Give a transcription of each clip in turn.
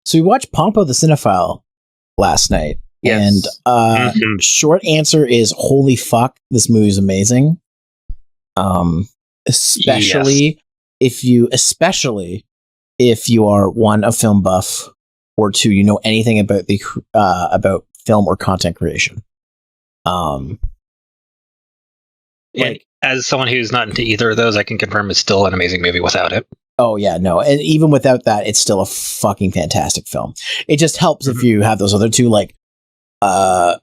So we watched Pompo the Cinéphile last night. Yes. And short answer is holy fuck, this movie is amazing. Especially if you are one, a film buff, or two, you know anything about the about film or content creation. Like, as someone who's not into either of those, I can confirm it's still an amazing movie without it. Oh yeah, no, and even without that, it's still a fucking fantastic film. It just helps if you have those other two. Like, Sky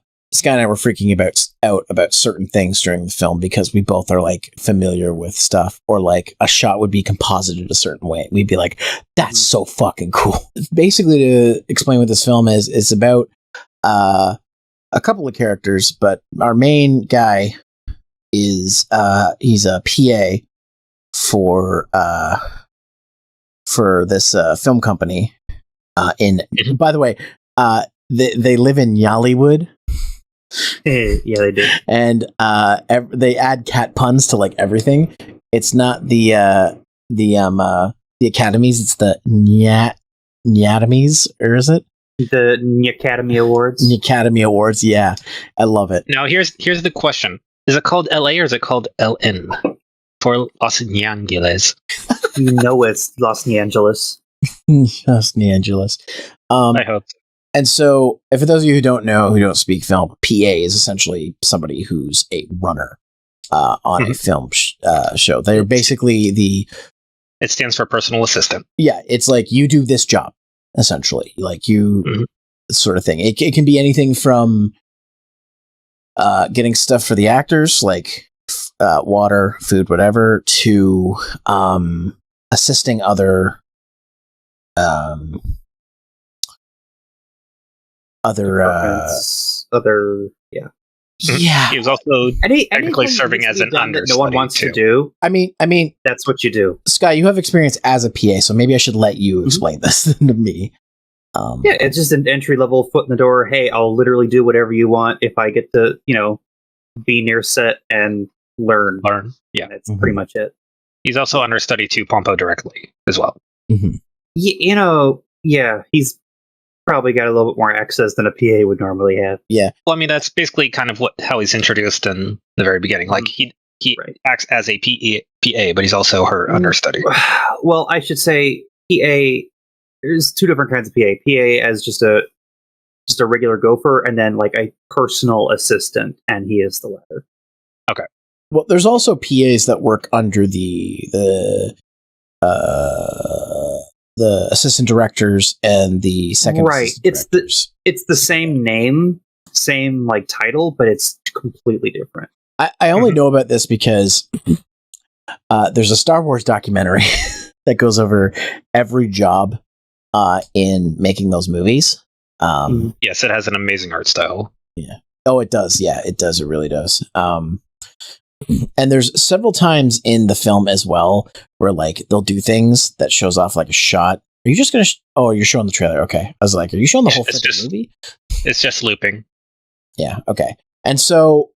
and I were freaking out about certain things during the film because we both are like familiar with stuff, or like a shot would be composited a certain way. We'd be like, "That's so fucking cool." Basically, to explain what this film is, it's about a couple of characters, but our main guy is he's a PA for this film company. By the way, they live in Yollywood. Yeah, they do. And they add cat puns to like everything. It's not the academies, it's the Nyatomies, or is it? The Academy Awards. The Academy Awards, yeah. I love it. Now here's the question. Is it called LA or is it called LN? For Los Angeles. You know it's Los Angeles. Los Angeles. I hope so. And so, for those of you who don't know, who don't speak film, PA is essentially somebody who's a runner on a film show. They're basically It stands for personal assistant. Yeah, it's like you do this job, essentially. Like you sort of thing. It can be anything from getting stuff for the actors, like water, food, whatever, to assisting other yeah. Yeah. He was also technically serving as an understudy. No one wants to do. I mean, that's what you do. Sky, you have experience as a PA, so maybe I should let you explain this to me. Yeah, it's just an entry level foot in the door. Hey, I'll literally do whatever you want if I get to, be near set and learn. Yeah, that's pretty much it. He's also understudy to Pompo directly as well. Yeah, he's probably got a little bit more access than a PA would normally have. Yeah. Well, I mean, that's basically kind of how he's introduced in the very beginning. Like he acts as a PA, but he's also her understudy. Well, I should say PA. There's two different kinds of PA. PA as just a regular gopher, and then like a personal assistant, and he is the latter. Okay. Well, there's also PAs that work under the assistant directors and the second assistant directors. It's the same name, same like title, but it's completely different. I only know about this because there's a Star Wars documentary that goes over every job in making those movies. Yes, it has an amazing art style. Yeah. Oh, it does. Yeah, it does. It really does. And there's several times in the film as well where like they'll do things that shows off like a shot. Are you just gonna? You're showing the trailer. Okay, I was like, are you showing the whole movie? It's just looping. Yeah. Okay. And so,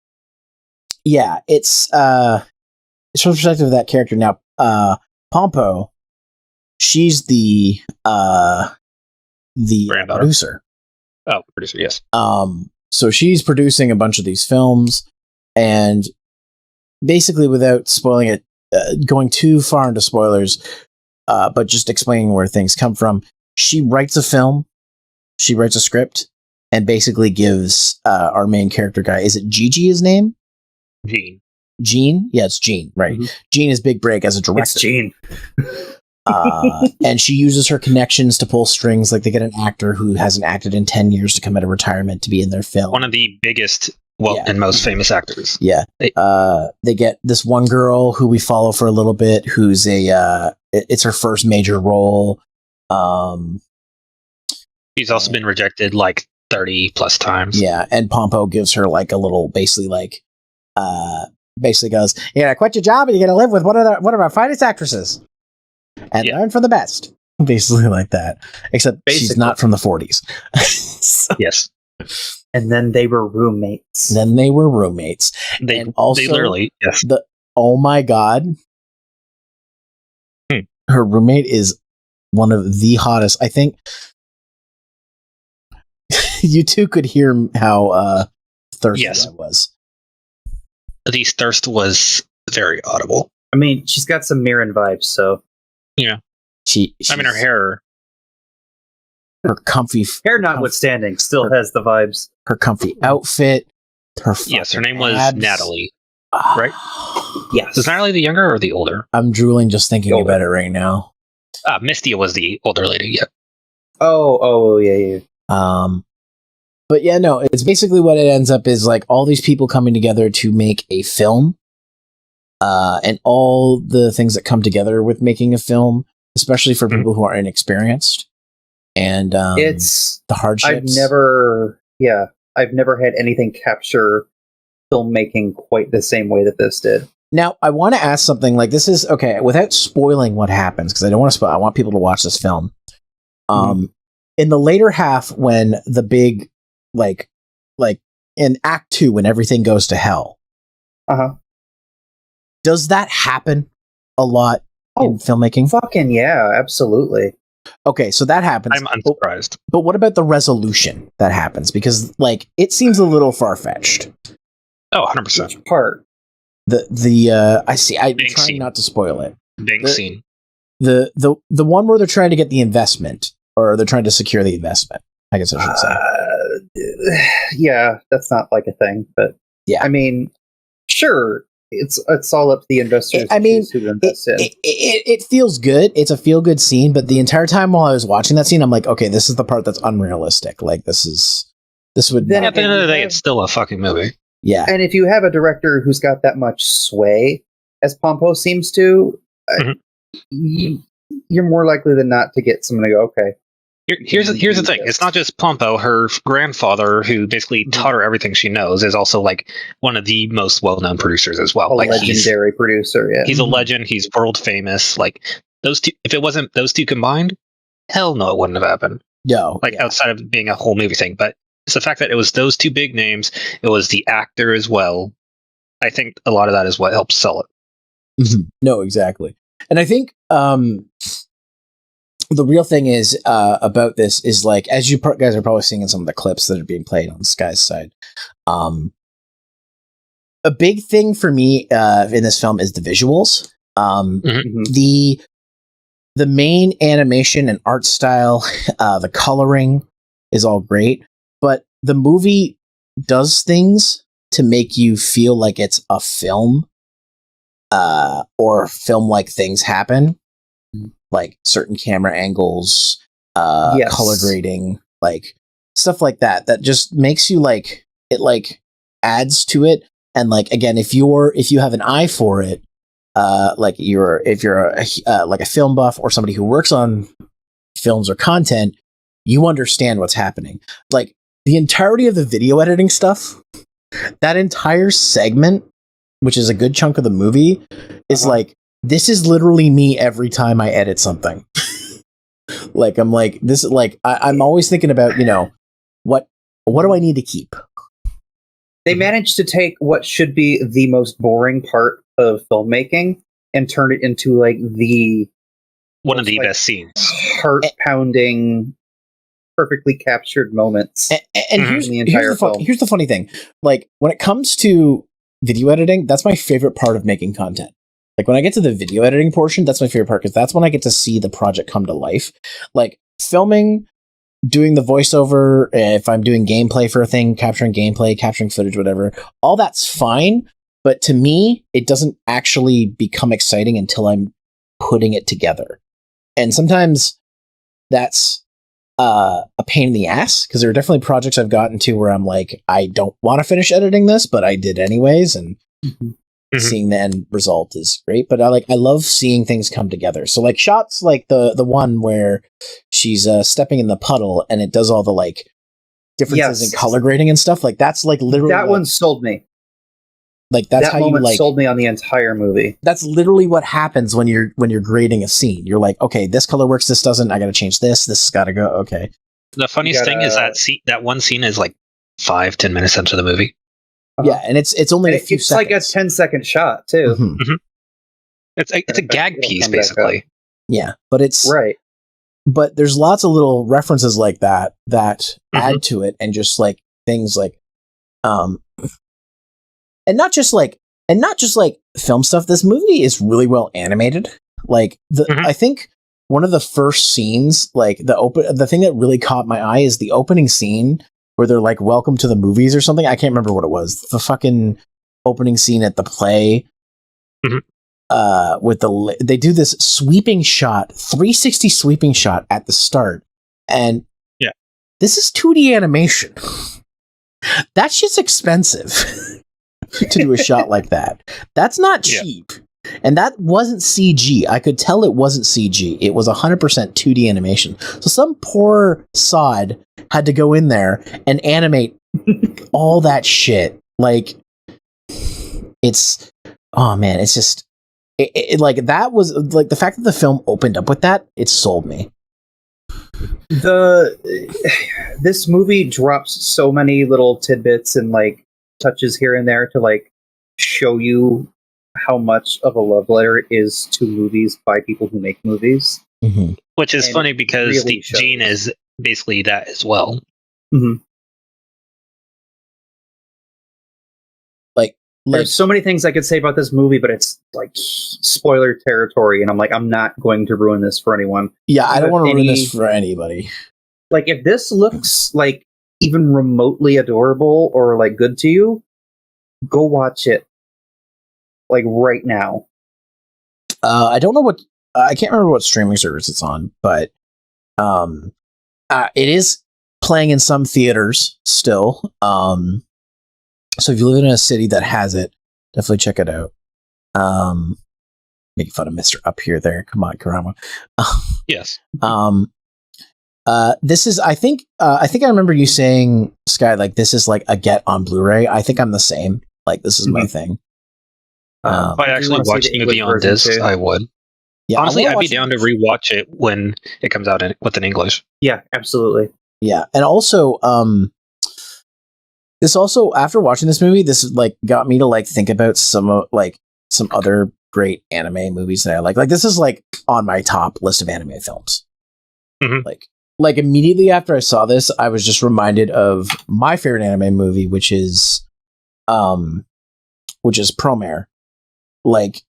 yeah, it's from the perspective of that character now. Pompo, she's the producer. Oh, producer. Yes. So she's producing a bunch of these films, and basically, without spoiling it, going too far into spoilers, but just explaining where things come from, she writes a film, she writes a script, and basically gives our main character guy, is it Gigi his name? Gene? Yeah, it's Gene, right. Gene is big break as a director. It's Gene. And she uses her connections to pull strings, like they get an actor who hasn't acted in 10 years to come out of retirement to be in their film. One of the biggest and most famous actors. Yeah. They get this one girl who we follow for a little bit, who's it's her first major role. She's also been rejected like 30 plus times. Yeah, and Pompo gives her like a little, basically goes, "You're gonna quit your job and you're gonna live with one of our finest actresses and learn from the best." Basically like that. Except she's not from the 40s. So. Yes. And then they were roommates. They literally, yes. Oh my God. Her roommate is one of the hottest. I think you two could hear how thirsty I was. The thirst was very audible. I mean, she's got some Mirren vibes, so yeah. Her hair, her comfy hair notwithstanding, still has the vibes. Her comfy outfit. Her name was Natalie, right? Yes. Is Natalie the younger or the older? I'm drooling just thinking about it right now. Misty was the older lady. Yeah. Oh, yeah. But yeah, no, it's basically what it ends up is like all these people coming together to make a film, and all the things that come together with making a film, especially for people who are inexperienced, and it's the hardships. I've never had anything capture filmmaking quite the same way that this did. Now, I want to ask something like this is okay without spoiling what happens because I don't want to spoil. I want people to watch this film. In the later half, when the big like in Act 2, when everything goes to hell, does that happen a lot in filmmaking? Fucking yeah, absolutely. Okay, so that happens. I'm unsurprised. But what about the resolution that happens? Because like it seems a little far fetched. Oh, 100%. Which part? I see. I'm trying not to spoil it. Bank scene. The one where they're trying to get the investment, or they're trying to secure the investment. I guess I should say. Yeah, that's not like a thing, but yeah, I mean, sure, it's all up to the investors. I mean, who to invest in. It feels good. It's a feel good scene, but the entire time while I was watching that scene, I'm like, okay, this is the part that's unrealistic. Like this would. Then at the end of the day, it's still a fucking movie. Yeah, and if you have a director who's got that much sway, as Pompo seems to, you're more likely than not to get someone to go, okay. Here's the thing. It's not just Pompo. Her grandfather, who basically taught her everything she knows, is also like one of the most well-known producers as well. Like legendary producer. Yeah, he's a legend. He's world famous. Like those two. If it wasn't those two combined, hell no, it wouldn't have happened. No, outside of being a whole movie thing, but it's the fact that it was those two big names. It was the actor as well. I think a lot of that is what helps sell it. No, exactly. And I think the real thing is about this is like, as you guys are probably seeing in some of the clips that are being played on Sky's side, a big thing for me in this film is the visuals. The main animation and art style, the coloring is all great, but the movie does things to make you feel like it's a film, or film-like things happen. Like certain camera angles, color grading, like stuff like that just makes you like it, like adds to it. And like again, if you have an eye for it, if you're like a film buff or somebody who works on films or content, you understand what's happening. Like the entirety of the video editing stuff, that entire segment, which is a good chunk of the movie, is like, this is literally me every time I edit something. Like I'm like this. Like I'm always thinking about, what do I need to keep? They managed to take what should be the most boring part of filmmaking and turn it into like one of the best scenes, heart pounding, perfectly captured moments. And here's the funny thing: like when it comes to video editing, that's my favorite part of making content. Like when I get to the video editing portion, that's my favorite part because that's when I get to see the project come to life. Like filming, doing the voiceover, if I'm doing gameplay for a thing, capturing gameplay, capturing footage, whatever, all that's fine. But to me, it doesn't actually become exciting until I'm putting it together. And sometimes that's a pain in the ass because there are definitely projects I've gotten to where I'm like, I don't want to finish editing this, but I did anyways. And seeing the end result is great, but I love seeing things come together. So like shots like the one where she's stepping in the puddle and it does all the like differences in color grading and stuff, like that's like literally that one sold me. Like that's that how you like sold me on the entire movie. That's literally what happens when you're grading a scene. You're like, okay, this color works, this doesn't, I gotta change this has gotta go. Okay. The funniest thing is that one scene is like 5-10 minutes into the movie. Yeah, and it's only a few seconds. It's like a 10-second shot too. It's a gag piece basically. Yeah, but it's right. but there's lots of little references like that add to it, and just like things like, and not just like film stuff. This movie is really well animated. Like I think one of the first scenes, like the thing that really caught my eye is the opening scene where they're like, "Welcome to the movies" or something. I can't remember what it was. The fucking opening scene at the play. With they do this sweeping shot, 360 sweeping shot at the start, and this is 2D animation. That shit's expensive to do a shot like that. That's not cheap, and that wasn't CG. I could tell it wasn't CG. It was 100% 2D animation. So some poor sod had to go in there and animate all that shit. Like, it's, oh man, it's just. Like that was like the fact that the film opened up with that, it sold me. This movie drops so many little tidbits and like touches here and there to like show you how much of a love letter it is to movies by people who make movies. Which is funny because really Gene is basically that as well. There's so many things I could say about this movie, but it's like spoiler territory, and I'm not going to ruin this for anyone. Yeah, I don't want to ruin this for anybody. Like, if this looks like even remotely adorable or like good to you, go watch it. Like right now. I don't know what I can't remember what streaming service it's on, but it is playing in some theaters still. So if you live in a city that has it, definitely check it out. Making fun of Mr. Up Here there. Come on, Karama. Yes. This is, I think I remember you saying, Sky, like this is like a get on Blu-ray. I think I'm the same. Like this is my thing. If I actually watched the movie on disc, I would. Yeah, honestly, I'd be down to rewatch it when it comes out with an English. Yeah, absolutely. Yeah, and also, this also, after watching this movie, this like got me to like think about some other great anime movies that I like. Like this is like on my top list of anime films. Like immediately after I saw this, I was just reminded of my favorite anime movie, which is Promare. Like,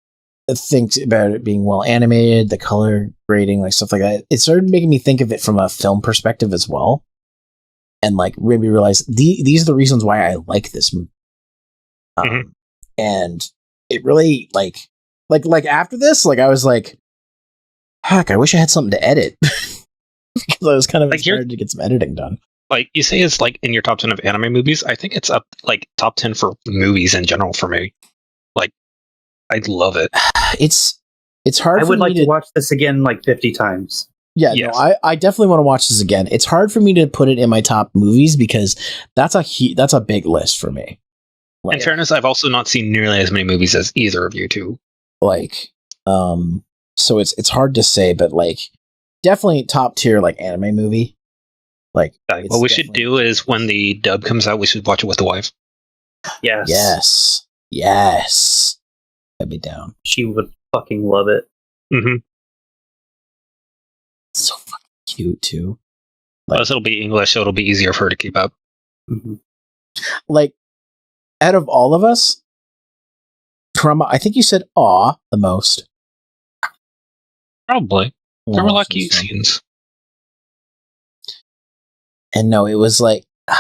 think about it being well animated, the color grading, like stuff like that. It started making me think of it from a film perspective as well. And like maybe realize these are the reasons why I like this movie. And it really like after this, like I was like, heck, I wish I had something to edit. Because I was kind of inspired to get some editing done. Like you say, it's like in your top 10 of anime movies. I think it's up like top 10 for movies in general for me. Like, I love it. It's hard. I would like to watch this again like 50 times. Yeah, yes. No, I definitely want to watch this again. It's hard for me to put it in my top movies because that's a big list for me. Like, in fairness, I've also not seen nearly as many movies as either of you two. Like, so it's hard to say, but like, definitely top tier like anime movie. Like, what we should do is when the dub comes out, we should watch it with the wife. Yes. I'd be down. She would fucking love it. So fucking cute too. Like, plus it'll be English, so it'll be easier for her to keep up. Like, out of all of us, Karama, I think you said "aw" the most. Probably. There were lucky scenes. And no, it was like, man.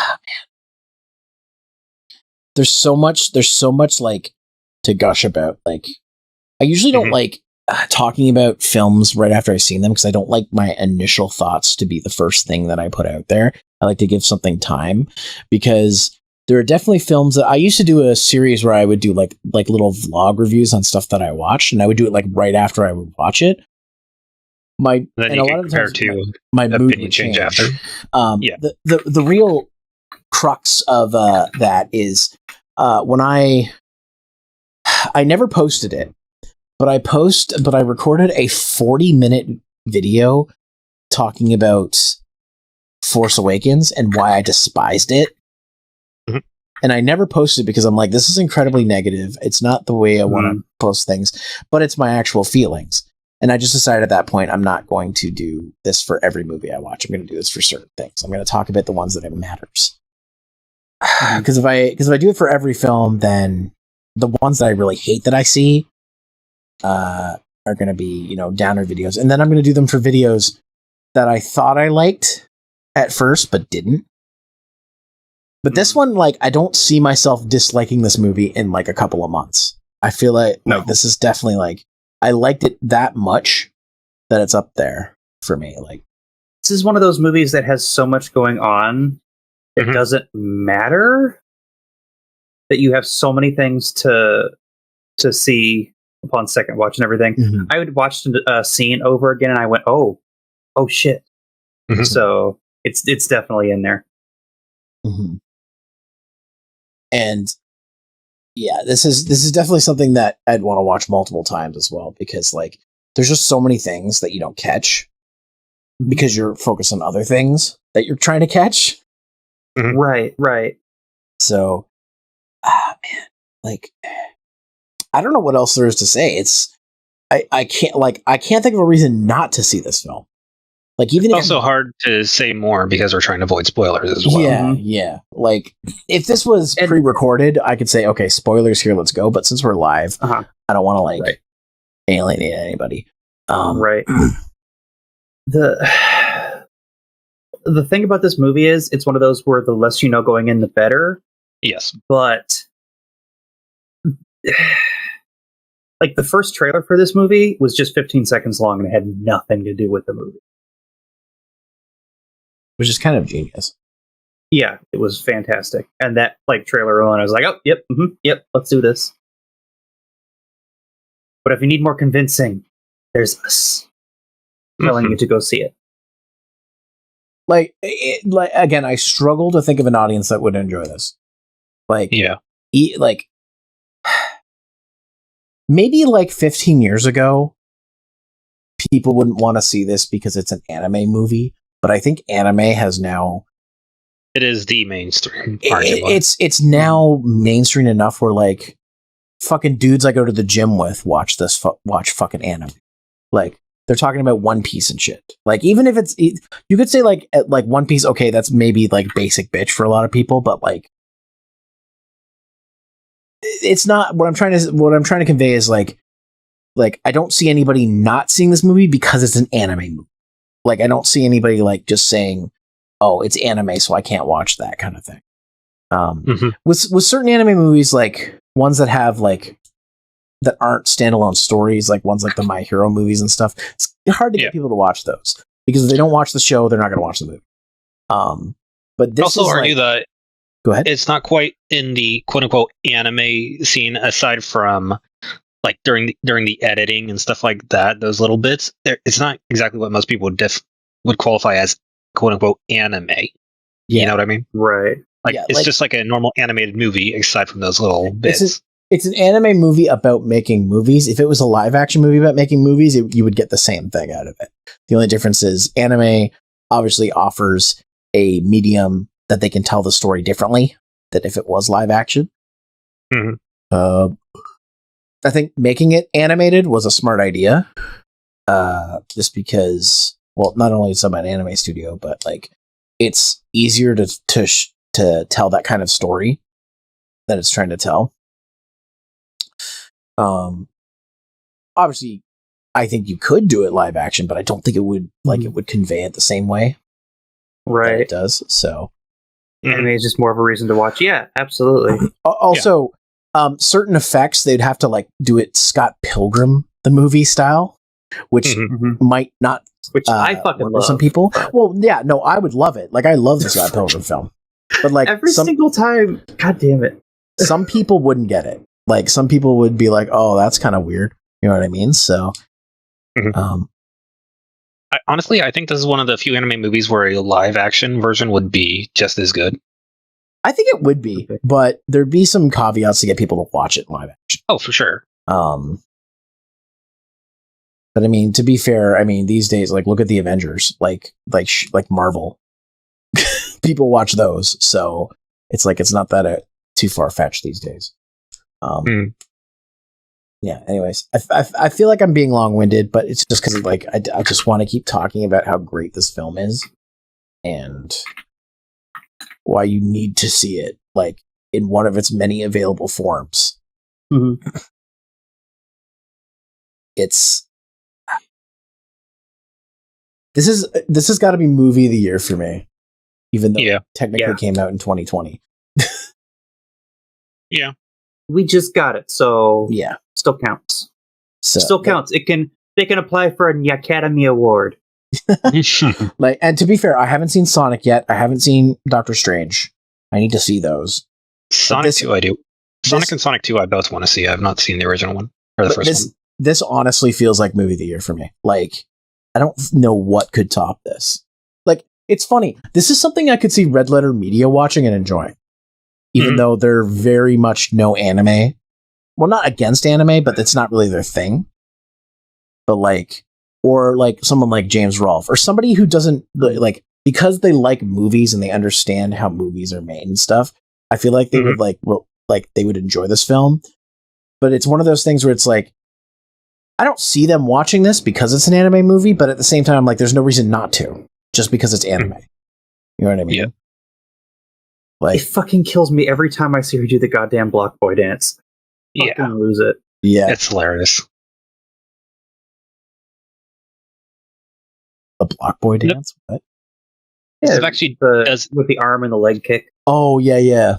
There's so much like to gush about. Like, I usually don't like talking about films right after I've seen them because I don't like my initial thoughts to be the first thing that I put out there. I like to give something time because there are definitely films that I used to do a series where I would do like little vlog reviews on stuff that I watched, and I would do it like right after I would watch it. My mood would change after. The real crux of that is when I never posted it, but I recorded a 40-minute video talking about Force Awakens and why I despised it. And I never posted it because I'm like, this is incredibly negative. It's not the way I want to post things, but it's my actual feelings. And I just decided at that point, I'm not going to do this for every movie I watch. I'm going to do this for certain things. I'm going to talk about the ones that it matters. Because if I do it for every film, then the ones that I really hate that I see are going to be, downer videos. And then I'm going to do them for videos that I thought I liked at first, but didn't. But this one, I don't see myself disliking this movie in a couple of months. I feel like this is definitely I liked it that much that it's up there for me. This is one of those movies that has so much going on. It doesn't matter that you have so many things to see upon second watch and everything. Mm-hmm. I would watch a scene over again and I went, oh shit. Mm-hmm. So it's definitely in there. Mm-hmm. And yeah, this is definitely something that I'd want to watch multiple times as well, because there's just so many things that you don't catch because you're focused on other things that you're trying to catch. Mm-hmm. Right. So, man, I don't know what else there is to say. I can't think of a reason not to see this film. Even it's also hard to say more because we're trying to avoid spoilers as well. Yeah. If this was pre-recorded, I could say, okay, spoilers here, let's go. But since we're live, I don't want to alienate anybody. Right. The thing about this movie is it's one of those where the less you know going in, the better. Yes. But the first trailer for this movie was just 15 seconds long and it had nothing to do with the movie. Which is kind of genius. Yeah, it was fantastic. And that trailer alone, I was like, oh, yep, let's do this. But if you need more convincing, there's us telling you to go see it. Again, I struggle to think of an audience that would enjoy this. Maybe 15 years ago, people wouldn't want to see this because it's an anime movie. But I think anime has now... It is the mainstream. It's now mainstream enough where fucking dudes I go to the gym with watch fucking anime. They're talking about One Piece and shit. Even if it's... You could say One Piece, okay, that's maybe basic bitch for a lot of people, but it's not... What I'm trying to convey is I don't see anybody not seeing this movie because it's an anime movie. I don't see anybody just saying, "Oh, it's anime, so I can't watch that," kind of thing. With certain anime movies, ones that have that aren't standalone stories, ones like the My Hero movies and stuff, it's hard to get people to watch those because if they don't watch the show, they're not going to watch the movie. But this also argue that go ahead. It's not quite in the quote unquote anime scene aside from. During the editing and stuff like that, those little bits, it's not exactly what most people would qualify as quote unquote anime. Yeah. You know what I mean? Right. It's just a normal animated movie aside from those little bits. It's an anime movie about making movies. If it was a live action movie about making movies, you would get the same thing out of it. The only difference is anime obviously offers a medium that they can tell the story differently than if it was live action. Mm-hmm. I think making it animated was a smart idea, just because, well, not only is it about an anime studio, but it's easier to tell that kind of story that it's trying to tell. Obviously, I think you could do it live action, but I don't think it would it would convey it the same way, that it does. So, anime is just more of a reason to watch. Yeah, absolutely. Also. Yeah. Certain effects, they'd have to do it Scott Pilgrim, the movie style, which might not, which I fucking love. Some people. Well, yeah, no, I would love it. I love the Scott Pilgrim film, but every single time, god damn it, some people wouldn't get it. Some people would be like, "Oh, that's kind of weird." You know what I mean? So, honestly, I think this is one of the few anime movies where a live action version would be just as good. I think it would be, but there'd be some caveats to get people to watch it live action. Oh, for sure. But I mean, to be fair, these days, look at the Avengers, like Marvel. People watch those, so it's it's not that too far fetched these days. Yeah. Anyways, I feel like I'm being long winded, but it's just because like I just want to keep talking about how great this film is and why you need to see it like in one of its many available forms. Mm-hmm. This has got to be movie of the year for me, even though it technically came out in 2020. Yeah. We just got it, so yeah, still counts. So, still counts. They can apply for an Academy Award. Like, and to be fair, I haven't seen Sonic yet. I haven't seen Doctor Strange. I need to see those. Sonic 2, I do. Sonic and Sonic 2, I both want to see. I have not seen the original one or the first one. This honestly feels like movie of the year for me. Like, I don't know what could top this. Like, it's funny. This is something I could see Red Letter Media watching and enjoying, even though they're very much no anime. Well, not against anime, but it's not really their thing. But like, or like someone like James Rolfe, or somebody who doesn't like, because they like movies and they understand how movies are made and stuff. I feel like they would they would enjoy this film. But it's one of those things where it's like, I don't see them watching this because it's an anime movie, but at the same time, I'm like, there's no reason not to, just because it's anime. You know what I mean? Yeah. Like, it fucking kills me every time I see her do the goddamn Block Boy dance. Fucking lose it. Yeah. It's hilarious. The Block Boy dance? What? Yeah, it actually does with the arm and the leg kick. Oh, yeah.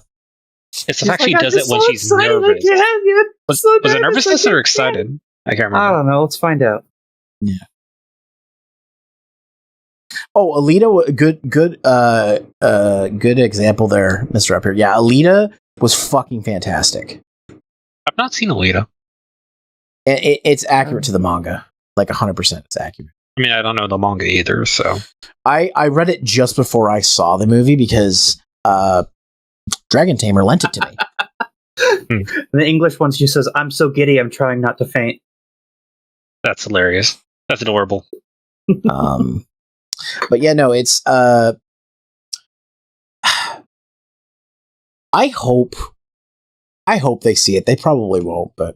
It's actually does it when she's nervous. Was it nervousness or excited? I can't remember. I don't know. Let's find out. Yeah. Oh, Alita, good example there, Mr. Up here. Yeah, Alita was fucking fantastic. I've not seen Alita. It's accurate to the manga, like 100%. It's accurate. I mean, I don't know the manga either, so I read it just before I saw the movie because Dragon Tamer lent it to me. The English one, she says, "I'm so giddy, I'm trying not to faint." That's hilarious. That's adorable. But yeah, no, it's I hope they see it. They probably won't, but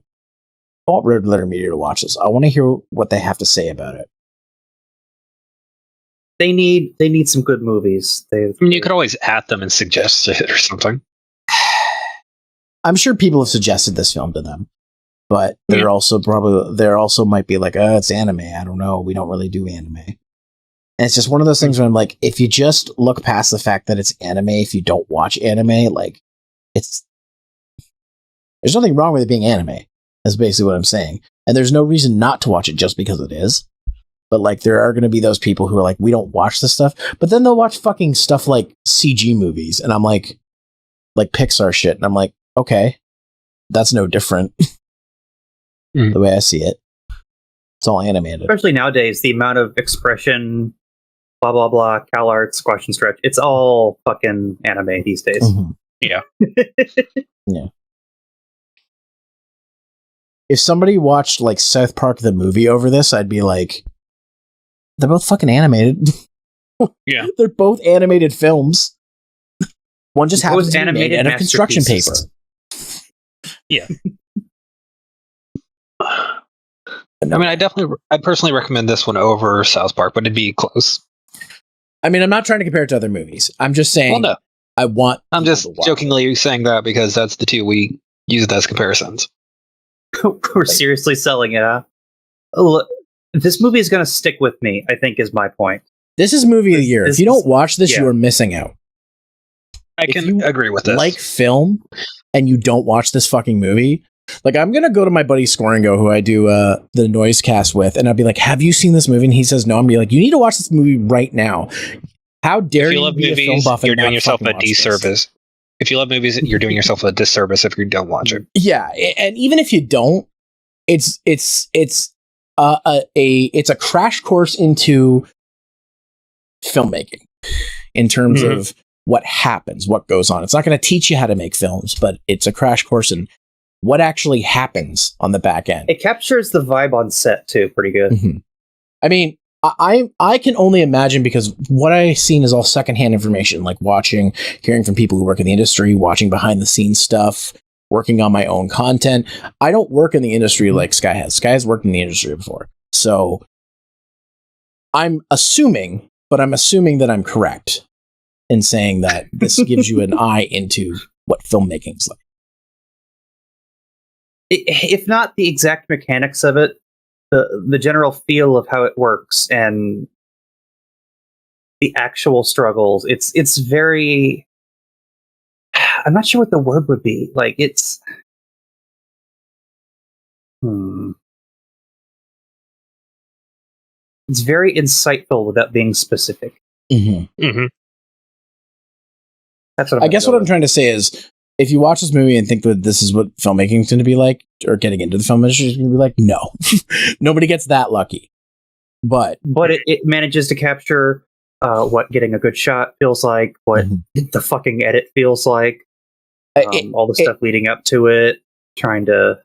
I want Red Letter Media to watch this. I want to hear what they have to say about it. They need some good movies. You could always at them and suggest it or something. I'm sure people have suggested this film to them, but they're also might be like, oh, it's anime. I don't know. We don't really do anime. And it's just one of those things where I'm like, if you just look past the fact that it's anime, if you don't watch anime, like there's nothing wrong with it being anime. That's basically what I'm saying. And there's no reason not to watch it just because it is. But like, there are going to be those people who are like, we don't watch this stuff, but then they'll watch fucking stuff like CG movies. And I'm like Pixar shit. And I'm like, okay, that's no different the way I see it. It's all animated. Especially nowadays, the amount of expression, blah, blah, blah, Cal Art, squash and stretch, it's all fucking anime these days. Mm-hmm. Yeah. Yeah. If somebody watched like South Park the movie over this, I'd be like, they're both fucking animated. Yeah. They're both animated films. One just happens to be made out of construction paper. Yeah. I mean, I personally recommend this one over South Park, but it'd be close. I mean, I'm not trying to compare it to other movies. I'm just saying, well, no. I'm just jokingly saying that because that's the two we used as comparisons. We're seriously selling it, huh? This movie is going to stick with me, I think, is my point. This is movie of the year. If you don't watch this, you are missing out. I can agree with this. Like film, and you don't watch this fucking movie, like I'm gonna go to my buddy Scoringo, who I do the noise cast with, and I'll be like, "Have you seen this movie?" And he says, "No." I'm be like, "You need to watch this movie right now." How dare you love be movies, a film buff? You're doing yourself a disservice. If you love movies, you're doing yourself a disservice if you don't watch it. Yeah, and even if you don't, it's a crash course into filmmaking in terms of what happens, what goes on. It's not going to teach you how to make films, but it's a crash course in what actually happens on the back end. It captures the vibe on set too, pretty good. Mm-hmm. I mean, I can only imagine, because what I've seen is all secondhand information, like hearing from people who work in the industry, watching behind the scenes stuff, working on my own content. I don't work in the industry like Sky has. Sky has worked in the industry before. So I'm assuming that I'm correct in saying that this gives you an eye into what filmmaking's like. If not the exact mechanics of it, the general feel of how it works and the actual struggles, it's very, I'm not sure what the word would be. Like, it's it's very insightful without being specific. Mm-hmm. Mm-hmm. That's what I guess what I'm trying to say is, if you watch this movie and think that this is what filmmaking is going to be like, or getting into the film industry is going to be like, no. Nobody gets that lucky. But it manages to capture what getting a good shot feels like, what the fucking edit feels like, all the stuff leading up to it, trying to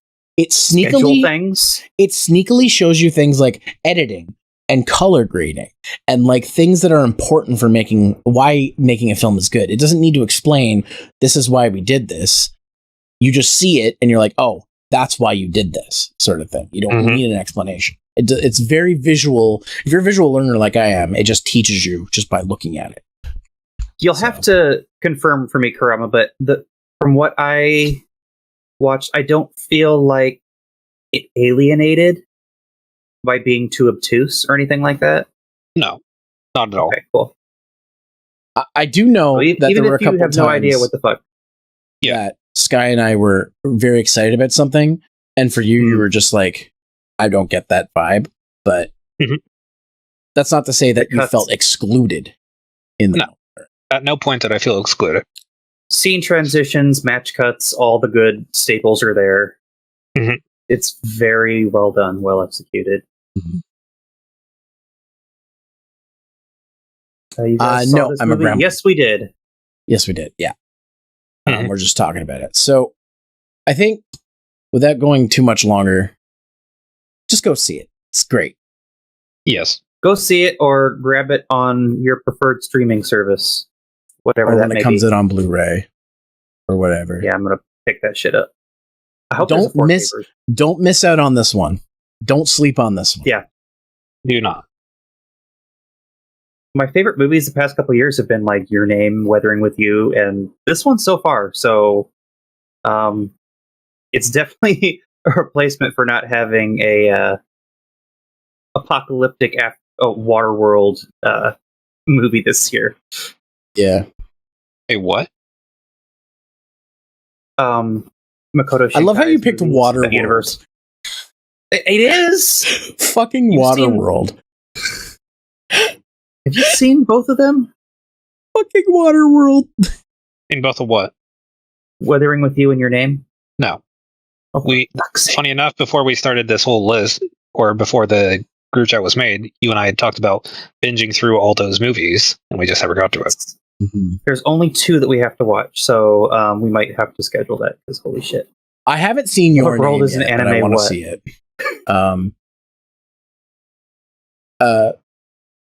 schedule things. It sneakily shows you things like editing and color grading and like things that are important for why making a film is good. It doesn't need to explain, this is why we did this. You just see it and you're like, oh, that's why you did this, sort of thing. You don't need an explanation. It's very visual. If you're a visual learner like I am, it just teaches you just by looking at it. You'll have to confirm for me, Karama, but from what I watched, I don't feel like it alienated by being too obtuse or anything like that. No, not at all. Okay, cool. I do know that there were a couple you have times no idea what the fuck. that Sky and I were very excited about something, and for you, you were just like, I don't get that vibe. But that's not to say that you felt excluded in the No. At no point did I feel excluded. Scene transitions, match cuts, all the good staples are there. Mm-hmm. It's very well done, well executed. You guys saw this I'm movie? a grandma. Yes, we did. Yes, we did. Yeah. We're just talking about it. So I think without going too much longer, just go see it. It's great. Yes. Go see it or grab it on your preferred streaming service. Whatever or that when may it comes be. in on Blu-ray or whatever. Yeah, I'm going to pick that shit up. I hope don't miss out on this one. Don't sleep on this one. Yeah. Do not. My favorite movies the past couple of years have been like Your Name, Weathering with You, and this one so far. So it's definitely a replacement for not having a apocalyptic Waterworld movie this year. Yeah. A what? Makoto Shinkai's I love how you picked Waterworld. Universe. It is fucking Waterworld. Have you seen both of them? Fucking Waterworld. In both of what? Weathering with You and Your Name? No. Oh, funny enough, before we started this whole list, or before the group chat was made, you and I had talked about binging through all those movies, and we just never got to it. There's only 2 that we have to watch, so we might have to schedule that, because holy shit. I haven't seen Your Name World is an yet, anime. but I want to see it.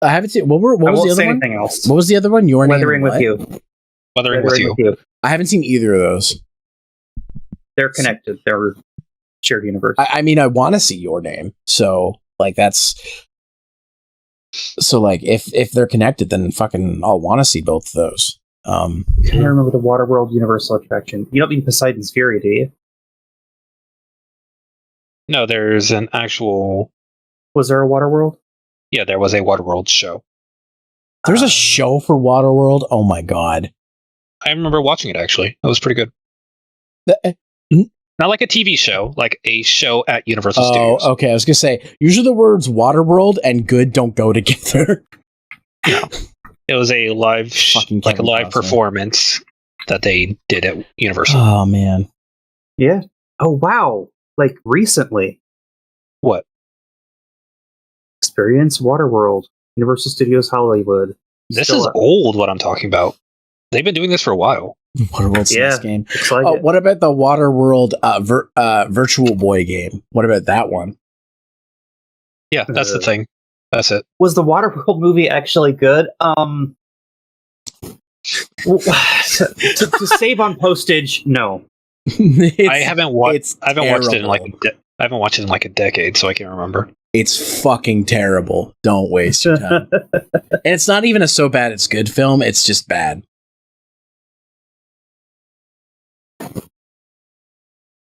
I haven't seen. What was the other one? Else. What was the other one? Your Name. Weathering with You. Weathering with You. I haven't seen either of those. They're connected. They're shared universe. I mean, I want to see Your Name. So, like, that's. So, like, if they're connected, then fucking I'll want to see both of those. I can't remember the Waterworld Universal attraction. You don't mean Poseidon's Fury, do you? No, there's an actual. Was there a Waterworld? Yeah, there was a Waterworld show. There's a show for Waterworld? Oh my god. I remember watching it, actually. It was pretty good. Not like a TV show, like a show at Universal Studios. Oh, okay. I was going to say, usually the words Waterworld and good don't go together. No. It was a live, performance that they did at Universal. Oh, man. Yeah. Oh, wow. Like, recently. What? Experience Waterworld. Universal Studios Hollywood. This is old, what I'm talking about. They've been doing this for a while. Waterworld's this game. Like what about the Waterworld Virtual Boy game? What about that one? Yeah, that's the thing. That's it. Was the Waterworld movie actually good? To save on postage, no. I haven't watched it in terrible. I haven't watched it in like a decade, so I can't remember. It's fucking terrible. Don't waste your time. And it's not even a so bad it's good film. It's just bad.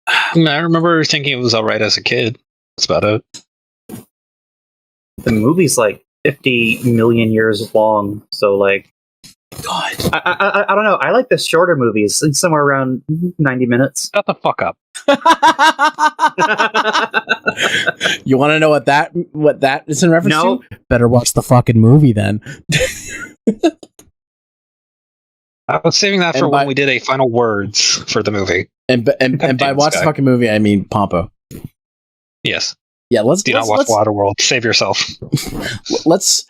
I remember thinking it was alright as a kid. That's about it. The movie's like 50 million years long, so like, God. I don't know. I like the shorter movies, somewhere around 90 minutes. Shut the fuck up. You want to know what that is in reference No. to? Better watch the fucking movie then. I was saving that And for by- when we did a final words for the movie. And by damn watch the Sky. fucking movie, I mean Pompo. Yes. Yeah, let's Do not watch Waterworld. Save yourself. let's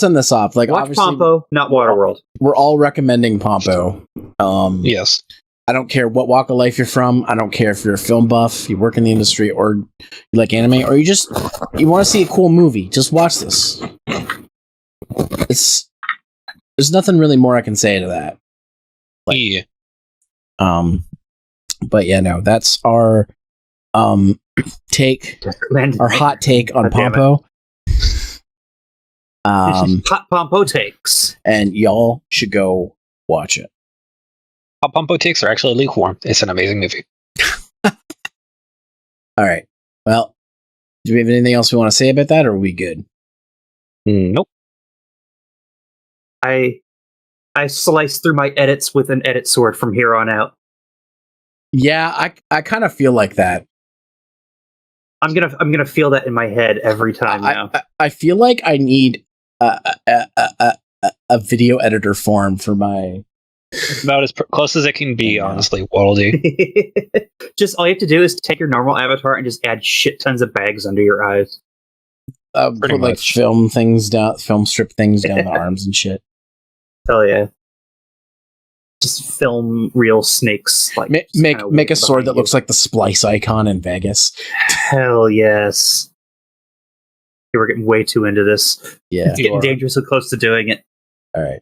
end this off. Like, Watch obviously, Pompo, not Waterworld. we're all recommending Pompo. Yes. I don't care what walk of life you're from. I don't care if you're a film buff, you work in the industry, or you like anime, or you want to see a cool movie. Just watch this. There's nothing really more I can say to that. Like- Yeah. But yeah, no, that's our take, our hot take on God damn it. Pompo. Hot Pompo takes. And y'all should go watch it. How Pompo takes are actually lukewarm. It's an amazing movie. All right. Well, do we have anything else we want to say about that, or are we good? Nope. I slice through my edits with an edit sword from here on out. Yeah, I kind of feel like that. I'm gonna feel that in my head every time now. I feel like I need a video editor form for my. About as close as it can be, Yeah. honestly, Waddle-Dee. Just all you have to do is take your normal avatar and just add shit tons of bags under your eyes. Pretty Put like much. film strip things down the arms and shit. Hell yeah. Just film real snakes. Like just kinda Make a sword behind that you. looks like the splice icon in Vegas. Hell yes. Okay, we're getting way too into this. Yeah. It's getting dangerously close to doing it. All right.